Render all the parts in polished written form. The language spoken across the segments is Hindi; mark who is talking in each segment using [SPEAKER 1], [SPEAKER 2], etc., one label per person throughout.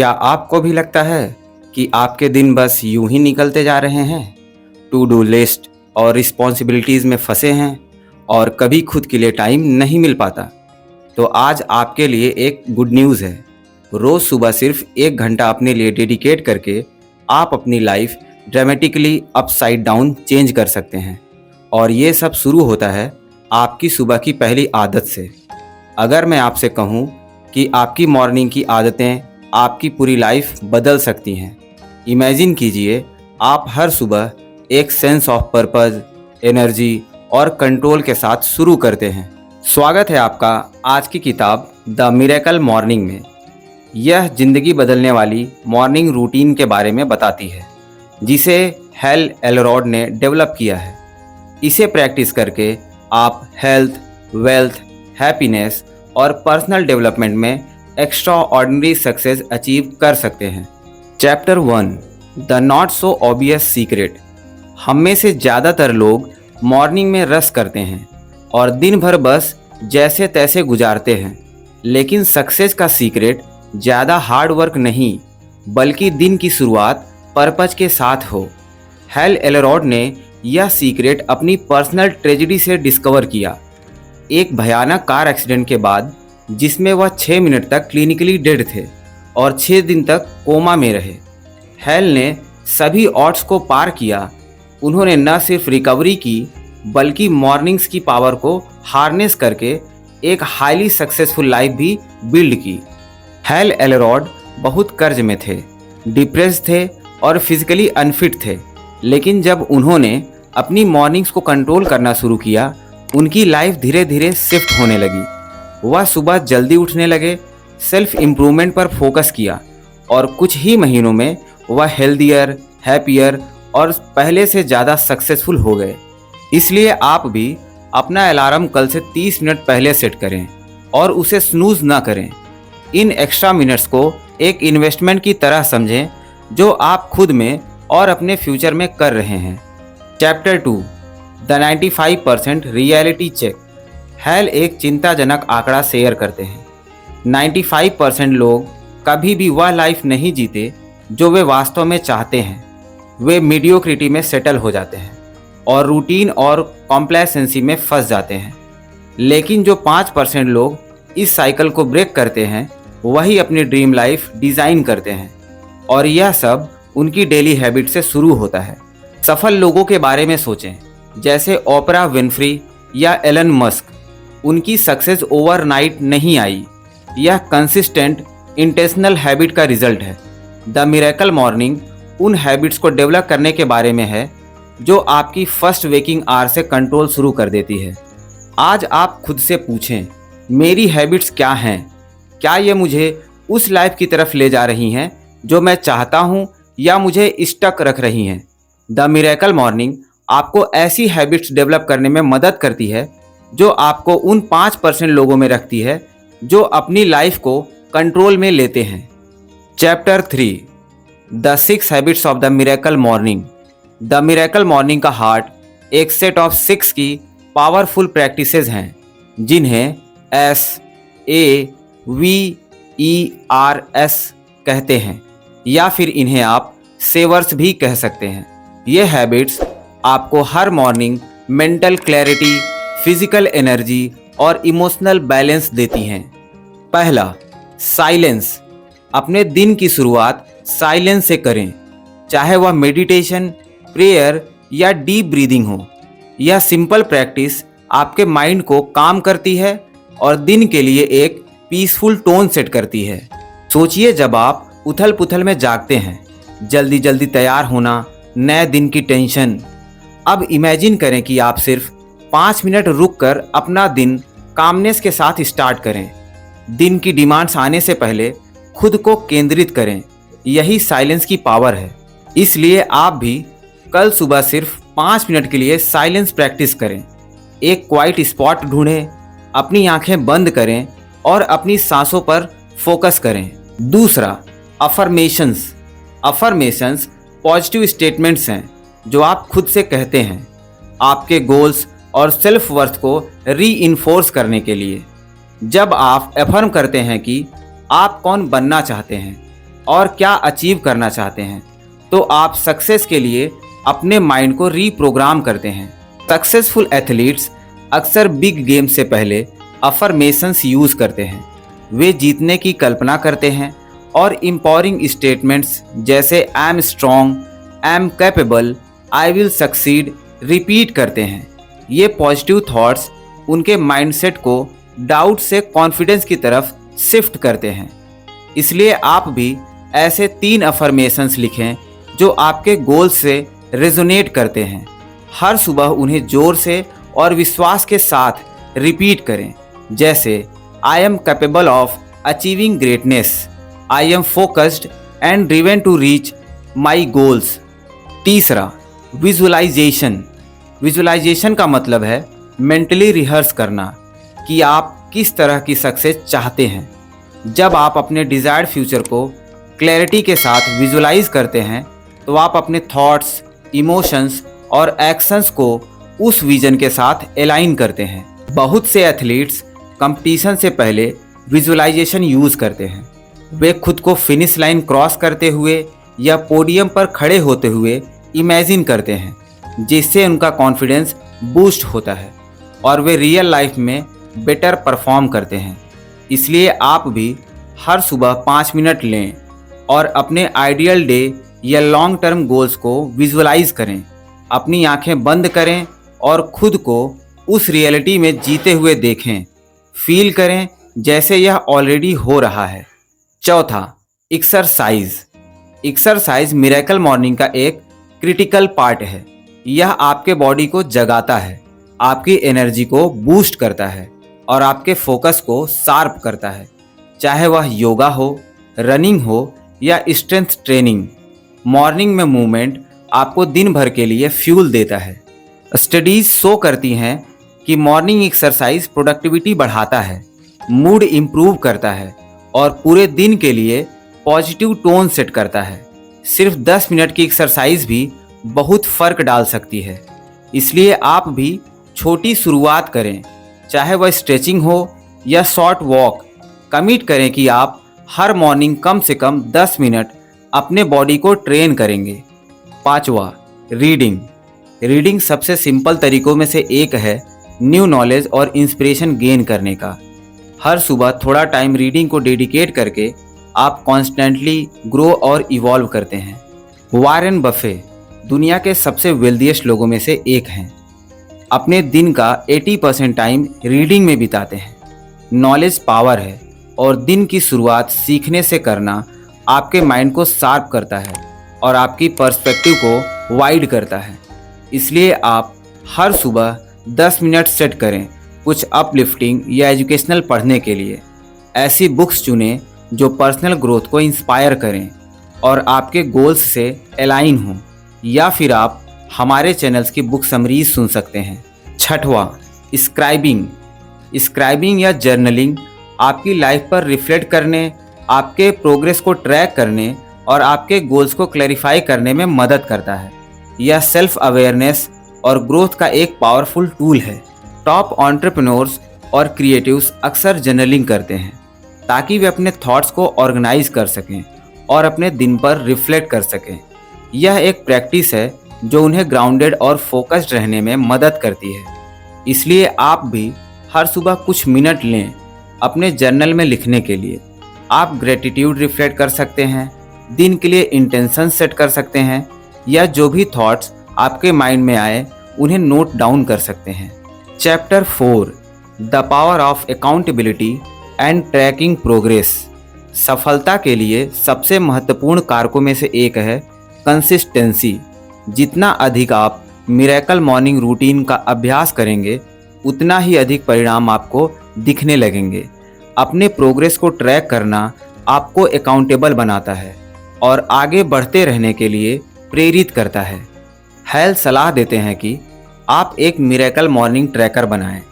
[SPEAKER 1] क्या आपको भी लगता है कि आपके दिन बस यूं ही निकलते जा रहे हैं, टू डू लिस्ट और रिस्पॉन्सिबिलिटीज़ में फंसे हैं और कभी खुद के लिए टाइम नहीं मिल पाता? तो आज आपके लिए एक गुड न्यूज़ है। रोज़ सुबह सिर्फ 1 घंटा अपने लिए डेडिकेट करके आप अपनी life dramatically upside down change कर सकते हैं। और ये सब शुरू होता है आपकी सुबह की पहली आदत से। अगर मैं आपसे कहूँ कि आपकी मॉर्निंग की आदतें आपकी पूरी लाइफ बदल सकती हैं। इमेजिन कीजिए आप हर सुबह एक सेंस ऑफ पर्पस, एनर्जी और कंट्रोल के साथ शुरू करते हैं। स्वागत है आपका आज की किताब द मिरेकल मॉर्निंग में। यह जिंदगी बदलने वाली मॉर्निंग रूटीन के बारे में बताती है जिसे हैल एलरॉड ने डेवलप किया है। इसे प्रैक्टिस करके आप हेल्थ, वेल्थ, हैप्पीनेस और पर्सनल डेवलपमेंट में एक्स्ट्रा ऑर्डिनरी सक्सेस अचीव कर सकते हैं। Chapter 1 the not so obvious secret. हम में से ज़्यादातर लोग मॉर्निंग में रश करते हैं और दिन भर बस जैसे तैसे गुजारते हैं, लेकिन सक्सेस का सीक्रेट ज़्यादा हार्ड वर्क नहीं बल्कि दिन की शुरुआत पर्पज के साथ हो। हैल एलरॉड ने यह सीक्रेट अपनी पर्सनल ट्रेजेडी से डिस्कवर किया। एक भयानक कार एक्सीडेंट के बाद जिसमें वह 6 मिनट तक क्लिनिकली डेड थे और 6 दिन तक कोमा में रहे। हैल ने सभी ऑड्स को पार किया। उन्होंने न सिर्फ रिकवरी की बल्कि मॉर्निंग्स की पावर को हार्नेस करके एक हाईली सक्सेसफुल लाइफ भी बिल्ड की। हैल एलरॉड बहुत कर्ज में थे, डिप्रेस्ड थे और फिजिकली अनफिट थे, लेकिन जब उन्होंने अपनी मॉर्निंग्स को कंट्रोल करना शुरू किया, उनकी लाइफ धीरे धीरे शिफ्ट होने लगी। वह सुबह जल्दी उठने लगे, सेल्फ इम्प्रूवमेंट पर फोकस किया और कुछ ही महीनों में वह हेल्दियर, हैप्पियर और पहले से ज़्यादा सक्सेसफुल हो गए। इसलिए आप भी अपना अलार्म कल से 30 मिनट पहले सेट करें और उसे स्नूज ना करें। इन एक्स्ट्रा मिनट्स को एक इन्वेस्टमेंट की तरह समझें जो आप खुद में और अपने फ्यूचर में कर रहे हैं। Chapter 2 the 95% reality check. हैल एक चिंताजनक आंकड़ा शेयर करते हैं। 95% लोग कभी भी वह लाइफ नहीं जीते जो वे वास्तव में चाहते हैं। वे मीडियोक्रिटी में सेटल हो जाते हैं और रूटीन और कॉम्प्लेसेंसी में फंस जाते हैं। लेकिन जो 5% लोग इस साइकिल को ब्रेक करते हैं वही अपनी ड्रीम लाइफ डिज़ाइन करते हैं, और यह सब उनकी डेली हैबिट से शुरू होता है। सफल लोगों के बारे में सोचें, जैसे ओपरा विनफ्री या एलन मस्क। उनकी सक्सेस ओवरनाइट नहीं आई, यह कंसिस्टेंट इंटेंशनल हैबिट का रिजल्ट है। द मिरेकल मॉर्निंग उन हैबिट्स को डेवलप करने के बारे में है जो आपकी फर्स्ट वेकिंग आवर से कंट्रोल शुरू कर देती है। आज आप खुद से पूछें, मेरी हैबिट्स क्या हैं? क्या ये मुझे उस लाइफ की तरफ ले जा रही हैं जो मैं चाहता हूँ या मुझे स्टक रख रही हैं? द मिरेकल मॉर्निंग आपको ऐसी हैबिट्स डेवलप करने में मदद करती है जो आपको उन 5% लोगों में रखती है जो अपनी लाइफ को कंट्रोल में लेते हैं। Chapter 3 the 6 habits of the miracle morning. The miracle morning का हार्ट एक सेट ऑफ 6 की पावरफुल प्रैक्टिसेस हैं जिन्हें SAVERS कहते हैं, या फिर इन्हें आप सेवर्स भी कह सकते हैं। ये हैबिट्स आपको हर morning mental clarity, physical energy और इमोशनल बैलेंस देती हैं। पहला, साइलेंस। अपने दिन की शुरुआत साइलेंस से करें, चाहे वह मेडिटेशन, प्रेयर या डीप ब्रीदिंग हो। यह सिंपल प्रैक्टिस आपके माइंड को काम करती है और दिन के लिए एक पीसफुल टोन सेट करती है। सोचिए, जब आप उथल पुथल में जागते हैं, जल्दी जल्दी तैयार होना, नए दिन की टेंशन। अब इमेजिन करें कि आप सिर्फ 5 मिनट रुककर अपना दिन कामनेस के साथ स्टार्ट करें। दिन की डिमांड्स आने से पहले खुद को केंद्रित करें। यही साइलेंस की पावर है। इसलिए आप भी कल सुबह सिर्फ 5 मिनट के लिए साइलेंस प्रैक्टिस करें। एक क्वाइट स्पॉट ढूंढें, अपनी आंखें बंद करें और अपनी सांसों पर फोकस करें। दूसरा, अफर्मेशंस। अफर्मेशंस पॉजिटिव स्टेटमेंट्स हैं जो आप खुद से कहते हैं आपके गोल्स और सेल्फ वर्थ को रीइंफोर्स करने के लिए। जब आप एफर्म करते हैं कि आप कौन बनना चाहते हैं, और क्या अचीव करना चाहते हैं, तो आप सक्सेस के लिए अपने माइंड को रीप्रोग्राम करते हैं। सक्सेसफुल एथलीट्स अक्सर बिग गेम से पहले अफर्मेशंस यूज करते हैं। वे जीतने की कल्पना करते हैं और एम्पावरिंग स्टेटमेंट्स जैसे I am strong, I am capable, I will succeed repeat करते हैं। ये पॉजिटिव थॉट्स उनके माइंडसेट को डाउट से कॉन्फिडेंस की तरफ शिफ्ट करते हैं। इसलिए आप भी ऐसे 3 अफर्मेशंस लिखें जो आपके गोल से रेजोनेट करते हैं। हर सुबह उन्हें जोर से और विश्वास के साथ रिपीट करें, जैसे I am capable of achieving greatness, I am focused and driven to reach my goals. तीसरा, विजुअलाइजेशन। विजुअलाइजेशन का मतलब है मेंटली रिहर्स करना कि आप किस तरह की सक्सेस चाहते हैं। जब आप अपने डिजायर्ड फ्यूचर को क्लैरिटी के साथ विजुअलाइज करते हैं तो आप अपने थॉट्स, इमोशंस और एक्शंस को उस विजन के साथ अलाइन करते हैं। बहुत से एथलीट्स कंपटीशन से पहले विजुअलाइजेशन यूज करते हैं। वे खुद को फिनिश लाइन क्रॉस करते हुए या पोडियम पर खड़े होते हुए इमेजिन करते हैं, जिससे उनका कॉन्फिडेंस बूस्ट होता है और वे रियल लाइफ में बेटर परफॉर्म करते हैं। इसलिए आप भी हर सुबह 5 मिनट लें और अपने आइडियल डे या लॉन्ग टर्म गोल्स को विजुअलाइज करें। अपनी आंखें बंद करें और खुद को उस रियलिटी में जीते हुए देखें। फील करें जैसे यह ऑलरेडी हो रहा है। चौथा, एक्सरसाइज। एक्सरसाइज मिरेकल मॉर्निंग का एक क्रिटिकल पार्ट है। यह आपके बॉडी को जगाता है, आपकी एनर्जी को बूस्ट करता है और आपके फोकस को शार्प करता है। चाहे वह योगा हो, रनिंग हो या स्ट्रेंथ ट्रेनिंग, मॉर्निंग में मूवमेंट आपको दिन भर के लिए फ्यूल देता है। स्टडीज शो करती हैं कि मॉर्निंग एक्सरसाइज प्रोडक्टिविटी बढ़ाता है, मूड इम्प्रूव करता है और पूरे दिन के लिए पॉजिटिव टोन सेट करता है। सिर्फ 10 मिनट की एक्सरसाइज भी बहुत फर्क डाल सकती है। इसलिए आप भी छोटी शुरुआत करें, चाहे वह स्ट्रेचिंग हो या शॉर्ट वॉक। कमिट करें कि आप हर मॉर्निंग कम से कम 10 मिनट अपने बॉडी को ट्रेन करेंगे। पांचवा, रीडिंग। रीडिंग सबसे सिंपल तरीकों में से एक है न्यू नॉलेज और इंस्पिरेशन गेन करने का। हर सुबह थोड़ा टाइम रीडिंग को डेडिकेट करके आप कॉन्स्टेंटली ग्रो और इवॉल्व करते हैं। वॉरेन बफे दुनिया के सबसे वेल्दीएस्ट लोगों में से एक हैं। अपने दिन का 80% टाइम रीडिंग में बिताते हैं। नॉलेज पावर है और दिन की शुरुआत सीखने से करना आपके माइंड को शार्प करता है और आपकी पर्सपेक्टिव को वाइड करता है। इसलिए आप हर सुबह 10 मिनट सेट करें कुछ अपलिफ्टिंग या एजुकेशनल पढ़ने के लिए। ऐसी बुक्स चुनें जो पर्सनल ग्रोथ को इंस्पायर करें और आपके गोल्स से अलाइन हों, या फिर आप हमारे चैनल्स की बुक समरीज सुन सकते हैं। छठवां, स्क्राइबिंग। स्क्राइबिंग या जर्नलिंग आपकी लाइफ पर रिफ्लेक्ट करने, आपके प्रोग्रेस को ट्रैक करने और आपके गोल्स को क्लैरिफाई करने में मदद करता है। यह सेल्फ अवेयरनेस और ग्रोथ का एक पावरफुल टूल है। टॉप एंटरप्रेन्योर्स और क्रिएटिव्स अक्सर जर्नलिंग करते हैं ताकि वे अपने थॉट्स को ऑर्गेनाइज कर सकें और अपने दिन पर रिफ्लेक्ट कर सकें। यह एक प्रैक्टिस है जो उन्हें ग्राउंडेड और फोकस्ड रहने में मदद करती है। इसलिए आप भी हर सुबह कुछ मिनट लें अपने जर्नल में लिखने के लिए। आप ग्रेटिट्यूड रिफ्लेक्ट कर सकते हैं, दिन के लिए इंटेंशन सेट कर सकते हैं या जो भी थॉट्स आपके माइंड में आए उन्हें नोट डाउन कर सकते हैं। Chapter 4, the power of accountability and tracking progress. सफलता के लिए सबसे महत्वपूर्ण कारकों में से एक है कंसिस्टेंसी। जितना अधिक आप मिरेकल मॉर्निंग रूटीन का अभ्यास करेंगे उतना ही अधिक परिणाम आपको दिखने लगेंगे। अपने प्रोग्रेस को ट्रैक करना आपको अकाउंटेबल बनाता है और आगे बढ़ते रहने के लिए प्रेरित करता है। हेल सलाह देते हैं कि आप एक मिरेकल मॉर्निंग ट्रैकर बनाएं।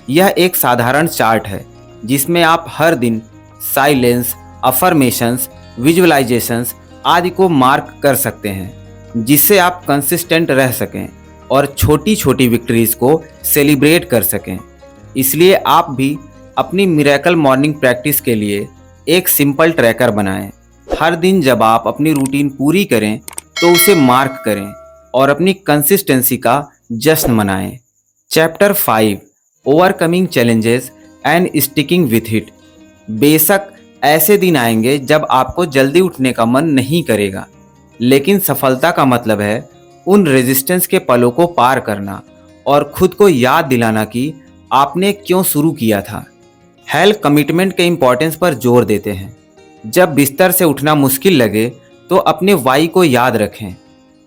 [SPEAKER 1] यह एक साधारण चार्ट है जिसमें आप हर दिन साइलेंस, अफर्मेशंस, विजुअलाइजेशंस आदि को मार्क कर सकते हैं, जिससे आप कंसिस्टेंट रह सकें और छोटी छोटी विक्ट्रीज को सेलिब्रेट कर सकें। इसलिए आप भी अपनी मिरेकल मॉर्निंग प्रैक्टिस के लिए एक सिंपल ट्रैकर बनाएं हर दिन जब आप अपनी रूटीन पूरी करें तो उसे मार्क करें और अपनी कंसिस्टेंसी का जश्न मनाएं। Chapter 5, overcoming challenges and sticking with it. बेशक ऐसे दिन आएंगे जब आपको जल्दी उठने का मन नहीं करेगा, लेकिन सफलता का मतलब है उन रेजिस्टेंस के पलों को पार करना और खुद को याद दिलाना कि आपने क्यों शुरू किया था। हेल्थ कमिटमेंट के इम्पोर्टेंस पर जोर देते हैं। जब बिस्तर से उठना मुश्किल लगे तो अपने वाई को याद रखें,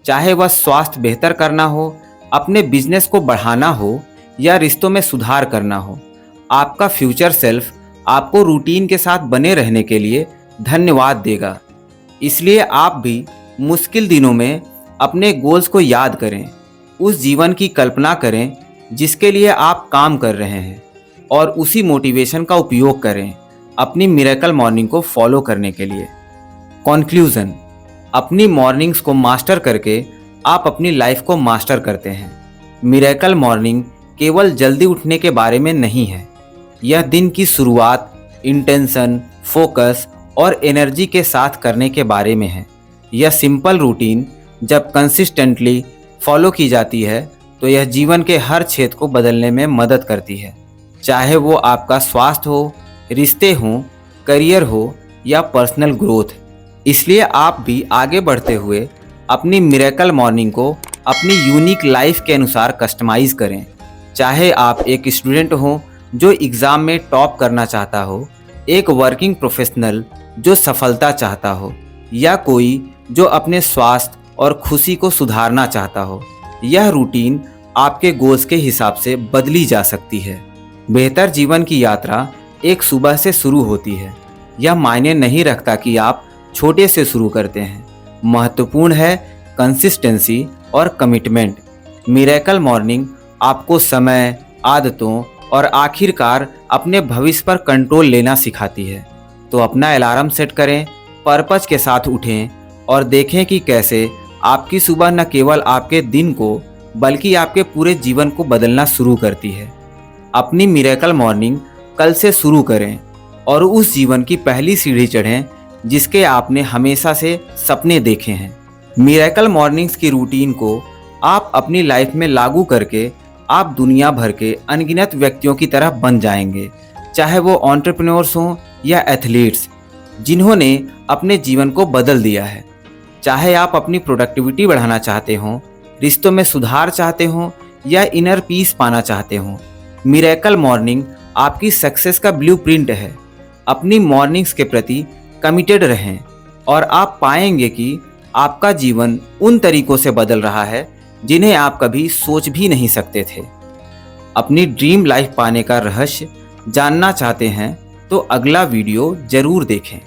[SPEAKER 1] चाहे वह स्वास्थ्य बेहतर करना हो, अपने बिजनेस को बढ़ाना हो या रिश्तों में सुधार करना हो। आपका फ्यूचर सेल्फ आपको रूटीन के साथ बने रहने के लिए धन्यवाद देगा। इसलिए आप भी मुश्किल दिनों में अपने गोल्स को याद करें, उस जीवन की कल्पना करें जिसके लिए आप काम कर रहे हैं और उसी मोटिवेशन का उपयोग करें अपनी मिरेकल मॉर्निंग को फॉलो करने के लिए। कॉन्क्लूजन, अपनी मॉर्निंग्स को मास्टर करके आप अपनी लाइफ को मास्टर करते हैं। मिरेकल मॉर्निंग केवल जल्दी उठने के बारे में नहीं है, यह दिन की शुरुआत इंटेंशन, फोकस और एनर्जी के साथ करने के बारे में है। यह सिंपल रूटीन जब कंसिस्टेंटली फॉलो की जाती है तो यह जीवन के हर क्षेत्र को बदलने में मदद करती है, चाहे वो आपका स्वास्थ्य हो, रिश्ते हों, करियर हो या पर्सनल ग्रोथ। इसलिए आप भी आगे बढ़ते हुए अपनी मिरेकल मॉर्निंग को अपनी यूनिक लाइफ के अनुसार कस्टमाइज करें। चाहे आप एक स्टूडेंट हो जो एग्ज़ाम में टॉप करना चाहता हो, एक वर्किंग प्रोफेशनल जो सफलता चाहता हो, या कोई जो अपने स्वास्थ्य और खुशी को सुधारना चाहता हो, यह रूटीन आपके गोल्स के हिसाब से बदली जा सकती है। बेहतर जीवन की यात्रा एक सुबह से शुरू होती है। यह मायने नहीं रखता कि आप छोटे से शुरू करते हैं, महत्वपूर्ण है कंसिस्टेंसी और कमिटमेंट। मिरेकल मॉर्निंग आपको समय, आदतों और आखिरकार अपने भविष्य पर कंट्रोल लेना सिखाती है। तो अपना अलार्म सेट करें, पर्पज के साथ उठें और देखें कि कैसे आपकी सुबह न केवल आपके दिन को बल्कि आपके पूरे जीवन को बदलना शुरू करती है। अपनी मिरेकल मॉर्निंग कल से शुरू करें और उस जीवन की पहली सीढ़ी चढ़ें जिसके आपने हमेशा से सपने देखे हैं। मिरेकल मॉर्निंग्स की रूटीन को आप अपनी लाइफ में लागू करके आप दुनिया भर के अनगिनत व्यक्तियों की तरह बन जाएंगे, चाहे वो एंटरप्रेन्योर्स हों या एथलीट्स जिन्होंने अपने जीवन को बदल दिया है। चाहे आप अपनी प्रोडक्टिविटी बढ़ाना चाहते हों, रिश्तों में सुधार चाहते हों या इनर पीस पाना चाहते हों, मिरेकल मॉर्निंग आपकी सक्सेस का ब्लूप्रिंट है। अपनी मॉर्निंग्स के प्रति कमिटेड रहें और आप पाएंगे कि आपका जीवन उन तरीकों से बदल रहा है जिन्हें आप कभी सोच भी नहीं सकते थे। अपनी ड्रीम लाइफ पाने का रहस्य जानना चाहते हैं तो अगला वीडियो जरूर देखें।